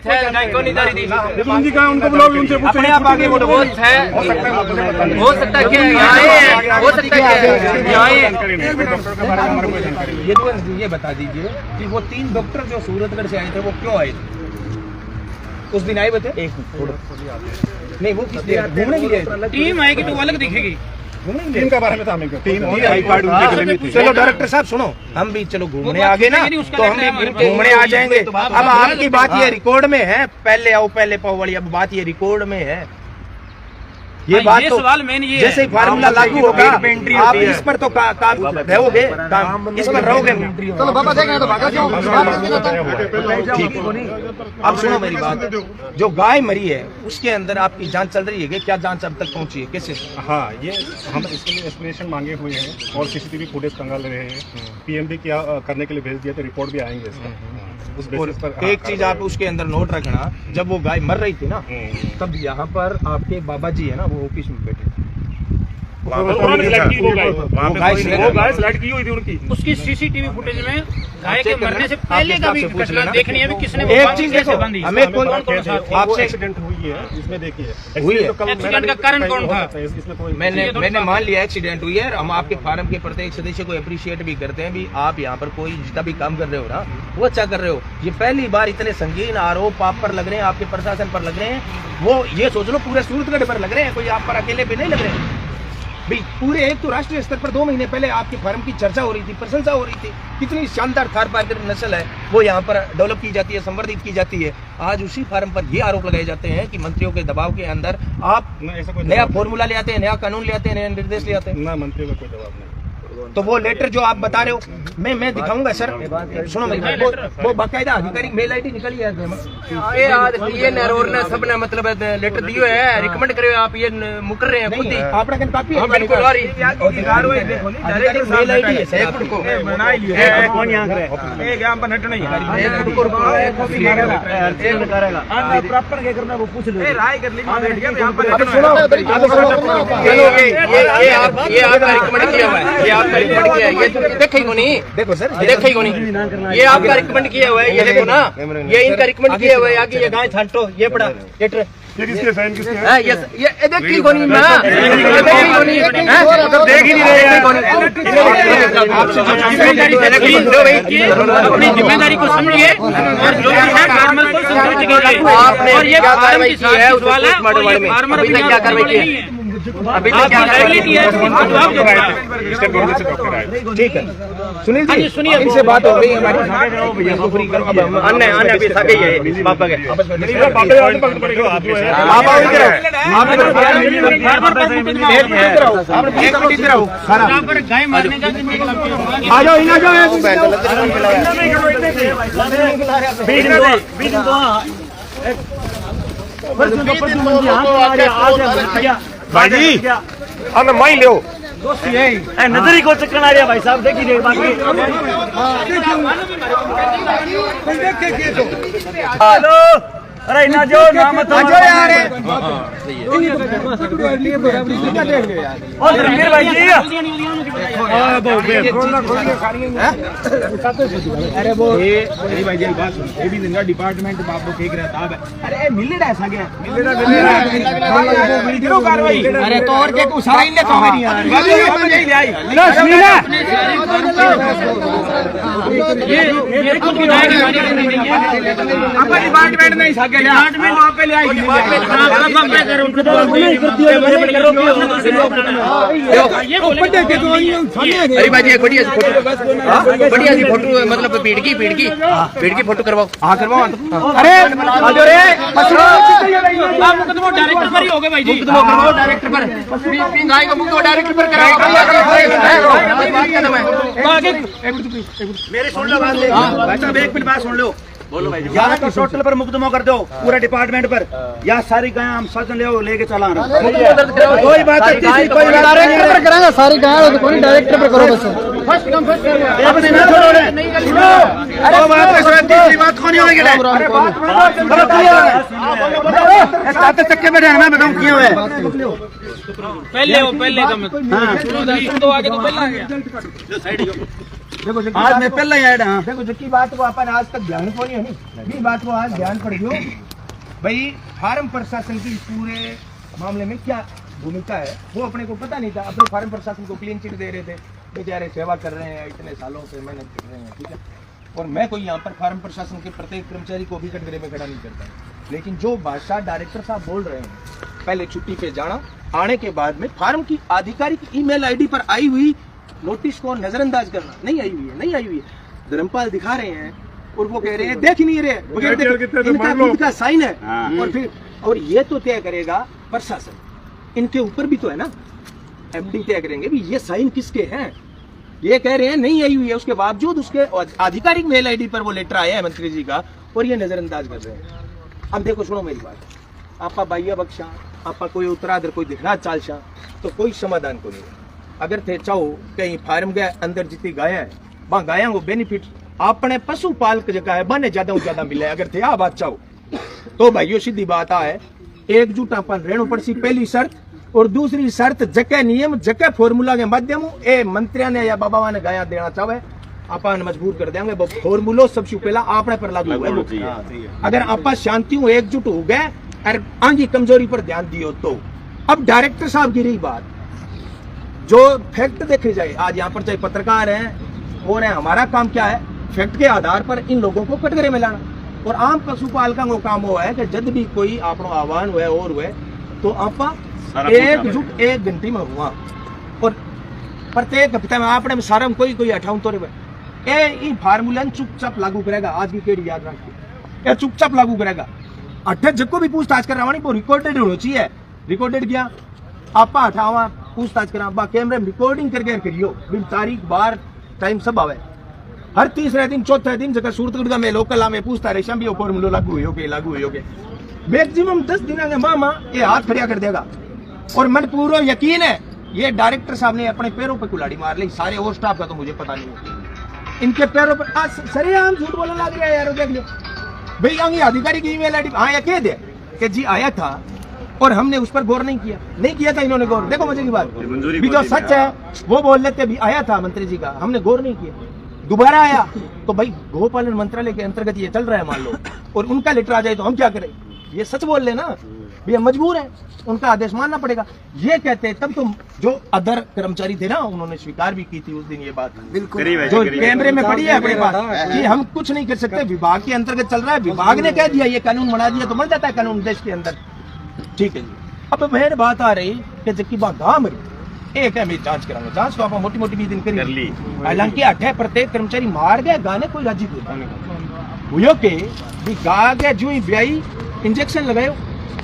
उनकी कहा उनको बुलाओ, उनसे पूछो। अपने आप आगे बोलो। हो सकता है क्या हो सकता है ये बता दीजिए कि वो 3 डॉक्टर जो सूरतगढ़ से आए थे वो क्यों आए थे? उस दिन आए थे? एक नहीं, वो किस लिए घूमने के लिए टीम आएगी तो अलग दिखेगी। टीम का बारे में तो हमें चलो डायरेक्टर साहब सुनो, हम भी चलो घूमने आ गए ना तो हम भी घूमने आ जाएंगे। अब आपकी बात ये रिकॉर्ड में है, पहले आओ पहले पाओ वाली अब बात ये रिकॉर्ड में है। ये बात तो सवाल मेन ये जैसे ही फार्मूला लागू होगा आप इस पर तो काम रहोगे, इस पर रहोगे। चलो बाबा देखेंगे तो भागा क्यों? ठीक है, अब सुनो मेरी बात। जो गाय मरी है उसके अंदर आपकी जांच चल रही है, क्या जांच अब तक पहुंची है? कैसे? हाँ, ये हम इसके लिए एक्सप्लेनेशन मांगे हुए हैं और सीसीटीवी फुटेज कंगाल रहे हैं। पीएमडी क्या करने के लिए भेज दिया तो रिपोर्ट भी आएंगे इसका। उस बेसिस पर एक चीज आप उसके अंदर नोट रखना, जब वो गाय मर रही थी ना तब यहाँ पर आपके बाबा जी है ना वो ऑफिस में बैठे थे। उसकी सीसीटीवी फुटेज में गाय के मरने से पहले का भी घटना देखनी है। किसने एक चीज देखो, हमें आपसे एक्सीडेंट हुई है इसमें, देखिए एक्सीडेंट का कारण कौन था? मैंने मान लिया एक्सीडेंट हुई है। हम आपके फार्म के प्रत्येक सदस्य को अप्रिशिएट भी करते हैं भी आप यहाँ पर कोई जितना भी काम कर रहे हो ना वो अच्छा कर रहे हो। ये पहली बार इतने संगीन आरोप आप पर लग रहे हैं, आपके प्रशासन पर लग रहे हैं। वो ये सोच लो पूरे सूरतगढ़ पर लग रहे हैं, कोई आप पर अकेले पे नहीं लग रहे हैं भाई। पूरे एक तो राष्ट्रीय स्तर पर 2 महीने पहले आपके फार्म की चर्चा हो रही थी, प्रशंसा हो रही थी, कितनी शानदार थार पारकर नस्ल है वो यहाँ पर डेवलप की जाती है, संवर्धित की जाती है। आज उसी फार्म पर ये आरोप लगाए जाते हैं कि मंत्रियों के दबाव के अंदर आप नया फॉर्मूला ले आते हैं, नया कानून ले आते हैं, नया निर्देश ले आते हैं। ना, मंत्रियों का कोई दबाव नहीं। तो वो लेटर जो आप बता रहे हो मैं दिखाऊंगा सर। सुनो मेरी वो बाकायदा अधिकारी मेल आईडी निकली है ये नरोर ने सब ने मतलब लेटर दियो है, रिकमेंड करे आप ये मुकर रहे हैं खुद ही। आपने कन कॉपी है बिल्कुल आ रही डायरेक्ट मेल आईडी है सर को बना लियो है कौन यहां करे एक यहां पर नट नहीं है एक कॉपी करेगा प्रॉपर क्या करना वो पूछ लो राय कर ली बैठ गया यहां पर। सुनो चलो ये आपका रिकमेंड किया हुआ है, ये आपका रिकमेंड किया है, ये देखो नहीं, देखो सर देखो नहीं, ये आपका रिकमेंड किया हुआ है, ये देखो ना ये इनका रिकमेंड किया हुआ है। आगे ये गाय छांटो ये पड़ा लेटर ये किसके साइन किसके हैं? ये देखी कोनी मैं देखी कोनी मतलब देख ही नहीं रहे आपसे जो जिम्मेदारी लो भाई अपनी जिम्मेदारी को समझिए और जो है फार्मर को संतुष्ट कीजिए। और ये कार्रवाई की है उस वाला फार्मर अभी तक क्या कार्रवाई की है? अभी तक क्या कार्रवाई की है? ठीक है सुनील जी सुनिए, इनसे बात हो गई हमारी। अन्य अभी थके ही है पापा के आप आओ इधर गाय मारने का आ जाओ इन आ जाओ भाई जी हम माई लो नजरी को चक्कर आ रहा भाई साहब, देखिए बाकी हेलो अरे ना जो नाम मत यार और रणवीर भाई जी अरे वो मेरी भाई जी बात सुन, ये भी इनका डिपार्टमेंट बाप को ठीक रहता है। अरे मिलड़ा ऐसा क्या मिलड़ा कार्रवाई अरे तो और के कुछ सारा इनने कहा नहीं यार ना सुनीला ये खुद की आपका डिपार्टमेंट नहीं सागे डिपार्टमेंट वहां पे ले आई ये बड़े के तो अरे भाई जी एक बढ़िया सी फोटो मतलब भीड़ की फोटो करवाओ। हाँ करवाओ। अरे आजो रे आप मुकदमा डायरेक्टर पर ही हो गए भाई जी, मुकदमा करवाओ डायरेक्टर पर गाय का मुकदमा डायरेक्टर पर कराओ। मेरी सुन लो बात, एक मिनट बात सुन लो। बोलो भाई यहाँ तो टोटल पर मुकदमा कर दो पूरा डिपार्टमेंट पर, यहाँ सारी गाय हम सच लेके चला कोई बात नहीं, कोई डायरेक्टर पर कराएंगे सारी गाय, कोई डायरेक्टर पर करो बस फर्स्ट कम फर्स्ट बात कौन होगी चक्के में रहना बताऊँ क्यों है पहले कम तो आगे तो पहले आ गया। देखो जबकि आज बात मैं को- पहले ही आया हाँ देखो जबकि बात को अपन आज तक ध्यान को नहीं है नी बात को आज ध्यान पड़ गयो भाई फार्म प्रशासन की इस पूरे मामले में क्या भूमिका है वो अपने को पता नहीं था। अपने फार्म प्रशासन को क्लीन चिट दे रहे थे, बेचारे सेवा कर रहे हैं, इतने सालों से मेहनत कर रहे हैं, ठीक है। और मैं कोई यहाँ पर फार्म प्रशासन के प्रत्येक कर्मचारी को भी कटघरे में खड़ा नहीं करता, लेकिन जो भाषा डायरेक्टर साहब बोल रहे हैं, पहले छुट्टी पे जाना, आने के बाद में फार्म की आधिकारिक ईमेल आईडी पर आई हुई नोटिस को नजरअंदाज करना, नहीं आई हुई है। धर्मपाल दिखा रहे हैं और वो कह रहे हैं देख ही नहीं रहे, बगैर देखे इनका खुद का साइन है। और फिर और ये तो तय करेगा प्रशासन, इनके ऊपर भी तो है ना, एमडी तय करेंगे भी ये साइन किसके हैं। ये कह रहे हैं नहीं आई हुई है, उसके बावजूद उसके आधिकारिक मेल आईडी पर वो लेटर आया है मंत्री जी का और ये नजरअंदाज कर रहे हैं। अब देखो सुनो मेरी बात, आपा बाह्य बख्शा, आपा कोई उत्तराधर कोई दिखना चालशा तो कोई समाधान को नहीं। अगर थे चाहो कहीं फार्म गए अंदर जितनी गाय है वहां गाया को बेनिफिट अपने पशुपालक जगह है बने ज्यादा मिले। अगर थे आ बात चाहो तो भाइयों सीधी बात है, एकजुट अपन रहना पड़सी पहली शर्त, और दूसरी शर्त जके नियम जके फॉर्मूला के माध्यम ए मंत्रिया ने या बाबा ने गाया देना चाहे अपन मजबूर कर देंगे। वो फॉर्मूलो सबसे पहला आपने पर लागू हुआ। अगर आप शांति हूँ एकजुट हो गए और आंगी कमजोरी पर ध्यान दियो तो। अब डायरेक्टर साहब की रही बात, जो फैक्ट देखे जाए, आज यहाँ पर चाहे पत्रकार हैं और हैं, हमारा काम क्या है फैक्ट के आधार पर इन लोगों को कटघरे में लाना। और आम पशुपालकों को काम हुआ है कि जब भी कोई आपनो आह्वान हुए और हुए तो आप एकजुट 1 घंटे में हुआ और प्रत्येक हफ्ते में आपने सारा में कोई हटाऊं तो ये फार्मूला चुपचाप लागू करेगा। आज की केड़ी याद रखिए, ये चुपचाप लागू करेगा। अट्ठे जब को भी पूछताछ कर रहा वो रिकॉर्डेड होना चाहिए। रिकॉर्डेड किया आप हटावा पूछताछ करा कैमरे में रिकॉर्डिंग करके करियो, तारीख बार टाइम सब आवे। हर तीसरे दिन चौथे दिन जगह सूरतगढ़ में लोकल में पूछता रहे भी फॉर्मूला लागू हुई होगे मैक्सिमम 10 दिन के मामा ये हाथ खड़िया कर देगा। और मन पूरा यकीन है ये डायरेक्टर साहब ने अपने पैरों पे कुल्हाड़ी मार ली। सारे और स्टाफ का तो मुझे पता नहीं है, इनके पैरों पर सरेआम झूठ बोलने लग रहा है यार। देख लो भाई आगे आधिकारिक ईमेल आईडी हाँ ये कह दे कि जी आया था और हमने उस पर गौर नहीं किया था इन्होंने गौर। देखो मजे की बात भी जो सच है वो बोल लेते भी आया था मंत्री जी का, हमने गौर नहीं किया। दोबारा आया तो भाई गोपालन मंत्रालय के अंतर्गत ये चल रहा है मान लो, और उनका लेटर आ जाए तो हम क्या करें। ये सच बोल लेना भैया, मजबूर है, उनका आदेश मानना पड़ेगा। ये कहते हैं तब तुम जो अदर कर्मचारी थे ना उन्होंने स्वीकार भी की थी उस दिन ये बात, बिल्कुल जो कैमरे में पड़ी है अपने पास कि हम कुछ नहीं कर सकते, विभाग के अंतर्गत चल रहा है, विभाग ने कह दिया ये कानून बना दिया तो बन जाता है कानून देश के अंदर, ठीक है जी। अब मेरे बात आ रही कि जबकि बात गाँव में एक है मैं जांच कराऊंगा, जांच तो आप मोटी मोटी भी दिन कर ली। हालांकि 8 प्रत्येक कर्मचारी मार गए गाने कोई राजी हुई के भी गा गए जो ब्याई इंजेक्शन लगाए,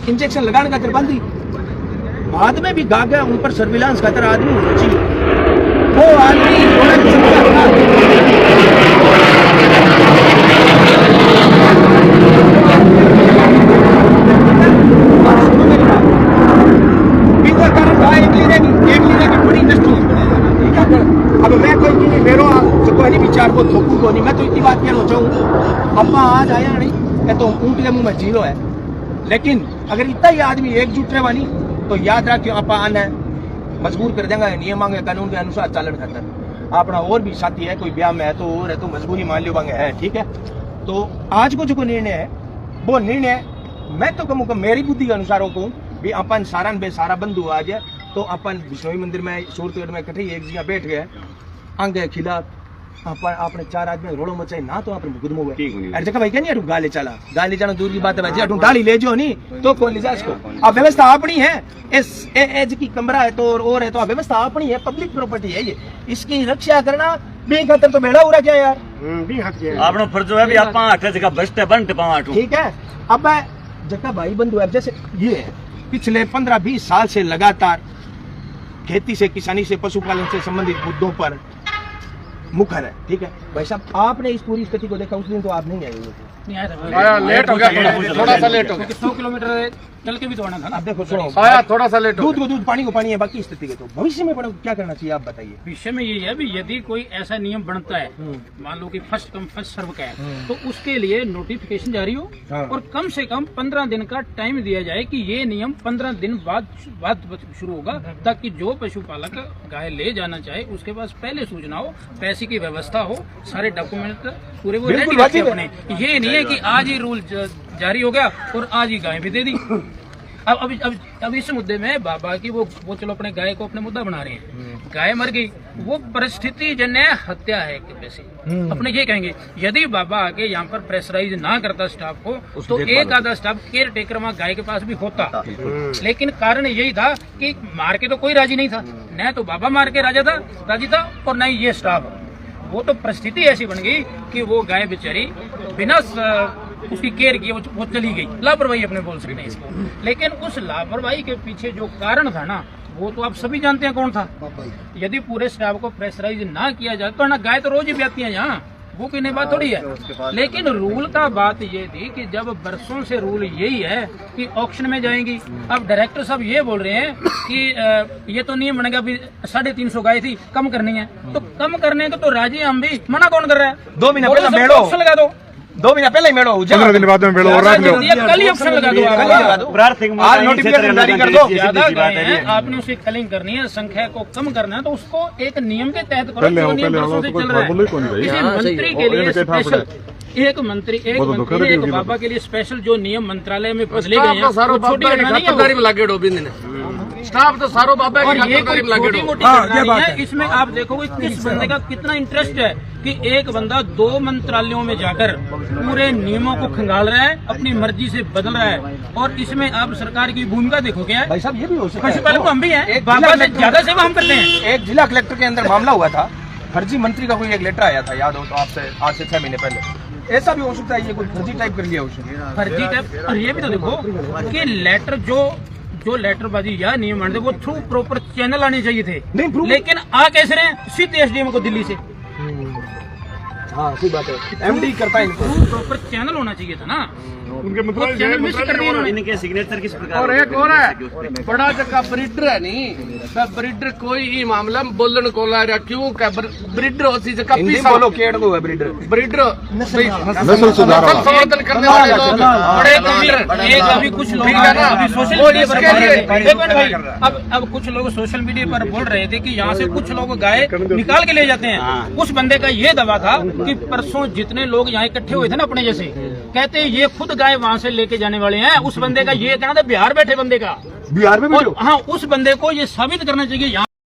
इंजेक्शन लगाने का बंदी बाद में भी गा गया, उन पर सर्विलांस खातर आदमी होना चाहिए। वो आदमी अब मैं कोई मेरो विचार को थोकू को नहीं, मैं तो इतनी बात कहना चाहूँ अपा आज आया नहीं तो ऊँट के मुंह में जीरो है, लेकिन अगर इतना ही आदमी एकजुट रहे वानी तो याद रखियो अपा आना मजबूर कर देंगे नियम के कानून के अनुसार चालन खातर। अपना और भी साथी है कोई ब्याह में है तो और है तो मजबूरी मान लियो बांगे है, ठीक है। तो आज को जो निर्णय है वो निर्णय मैं तो कहूँ मेरी बुद्धि के अनुसार कहूँ भी अपन सारा बेसारा बंधु आ जाए तो अपन विष्णु मंदिर में सूरतगढ़ में इकट्ठे एक जगह बैठ गए आगे खिलाफ आपने 4 आदमी रोड़ो मचाई ना तो आपने मुकदमा हुआ अरे जगह भाई क्या नहीं गाली चला दूर की बात है भाई अटू गाली ले जो नहीं तो कौन ले जा इसको। अब व्यवस्था अपनी है, इस एज की कमरा है तो और है तो व्यवस्था अपनी है, पब्लिक प्रॉपर्टी है ये, इसकी रक्षा करना बेखतर तो बेड़ा हो रहा क्या यार आपनो फर्ज है भी आप आठ जगह बचते बनते पाँच, ठीक है। अब जगह भाई बंधु है जैसे ये है पिछले 15-20 साल से लगातार खेती से किसानी से पशुपालन से संबंधित मुद्दों पर मुखर है, ठीक है भाई साहब। आपने इस पूरी स्थिति को देखा उस दिन तो आप नहीं आए हुए थे, नहीं आया था, लेट हो गया थोड़ा सा लेट हो गया। 100 किलोमीटर कल के भी तो आना था ना। अब देखो सुनो, आया थोड़ा सा लेट हो दूध को दूध पानी को पानी है, बाकी स्थिति के तो भविष्य में क्या करना चाहिए आप बताइए। विषय में यही है भी यदि कोई ऐसा नियम बनता है, मान लो कि फर्स्ट कम फर्स्ट सर्व का है, तो उसके लिए नोटिफिकेशन जारी हो और कम से कम 15 दिन का टाइम दिया जाए कि ये नियम 15 दिन बाद शुरू होगा, ताकि जो पशुपालक गाय ले जाना चाहे उसके पास पहले सूचना हो, पैसे की व्यवस्था हो, सारे डॉक्यूमेंट पूरे वो रेडी रखे अपने। ये नहीं है कि आज ही रूल जारी हो गया और आज ही गाय भी दे दी। अब इस मुद्दे में बाबा की वो चलो अपने गाय को अपने मुद्दा बना रहे हैं, गाय मर गई, वो परिस्थिति जन्य हत्या है वैसे अपने ये कहेंगे। यदि बाबा आके यहाँ पर प्रेशराइज ना करता स्टाफ को, तो एक आधा स्टाफ केयर टेकर वहाँ गाय के पास भी होता। लेकिन कारण यही था कि मार के तो कोई राजी नहीं था, न तो बाबा मार के राजी था और न ही ये स्टाफ। वो तो परिस्थिति ऐसी बन गई कि वो गाय बेचारी बिना उसकी केयर किए वो चली गई। लापरवाही अपने बोल सकते हैं इसको, लेकिन उस लापरवाही के पीछे जो कारण था ना, वो तो आप सभी जानते हैं कौन था। यदि पूरे स्टाफ को प्रेशराइज ना किया जाए तो ना गाय तो रोज ही ब्याती है यहाँ, वो कोई नई बात थोड़ी है। लेकिन रूल का बात ये थी कि जब बरसों से रूल यही है कि ऑक्शन में जाएंगी। अब डायरेक्टर साहब ये बोल रहे हैं कि ये तो नियम बनेगा, अभी 350 गाय थी, कम करनी है, तो कम करने को तो राजी हम भी, मना कौन कर रहा है? 2 महीने पहले ऑप्शन लगा दो, 2 महीने पहले ही मेड़ो, 15 दिन बाद में बेड़ो और रात में कल ही ऑप्शन लगा दो, आज नोटिफिकेशन जारी कर दो। ज्यादा गाय हैं, आपने उसकी कलिंग करनी है, संख्या को कम करना है, तो उसको एक नियम के तहत करो जो नियम बरसों से चल रहा है। किसी मंत्री के लिए स्पेशल एक मंत्री एक बाबा के लिए स्पेशल जो नियम मंत्रालय में बदले गए हैं, छोटी घटना नहीं है। स्टाफ तो सारो बाबा और ये कोई छोटी मोटी घटना नहीं है। इसमें आप देखोगे किस बंदे का कितना इंटरेस्ट है कि एक बंदा 2 मंत्रालयों में जाकर पूरे नियमों को खंगाल रहा है, अपनी मर्जी से बदल रहा है। और इसमें आप सरकार की भूमिका देखोगे, भाई साहब ये भी हो सकता है, पशुपालक तो हम भी हैं, बाबा से ज्यादा सेवा हम करते हैं। एक जिला कलेक्टर के अंदर मामला हुआ था, फर्जी मंत्री का कोई एक लेटर आया था, याद हो तो आपसे, आज से 6 महीने पहले। ऐसा भी हो सकता है ये कोई फर्जी टाइप कर लिया उसने, फर्जी टाइप। और ये भी तो देखो कि लेटर जो लेटरबाजी या नियम बनते वो थ्रू प्रॉपर चैनल आने चाहिए थे, लेकिन आ कैसे रहे सीधे एसडीएम को दिल्ली से। हाँ सही बात है, एमडी करता है इनको, प्रॉपर चैनल होना चाहिए था ना, उनके वो चैनल मिस कर दिए उन्होंने। इनके सिग्नेचर किस प्रकार और एक और है बड़ा जगह ब्रीडर है नहीं, सब ब्रीडर कोई ही मामला में बोलन को ला रहा, क्यों क्या ब्रीडर होती जगह हिंदी बोलो, केड़ को है ब्रीडर, ब्रीडर नस्ल सुधार संवर्धन करने वाले लोग बड़े एक अभी कुछ लोग अभी सोशल मीडिया पर बोल रहे थे, एक मिनट भाई, अब कुछ लोग सोशल मीडिया पर बोल रहे थे कि यहाँ से कुछ लोग गाय निकाल के ले जाते हैं। उस बंदे का ये दावा था कि परसों जितने लोग यहाँ इकट्ठे हुए थे ना अपने जैसे, कहते ये खुद गाय वहाँ से लेके जाने वाले हैं। उस बंदे का ये कहना था, बिहार बैठे बंदे का, बिहार में हाँ, उस बंदे को ये साबित करना चाहिए यहाँ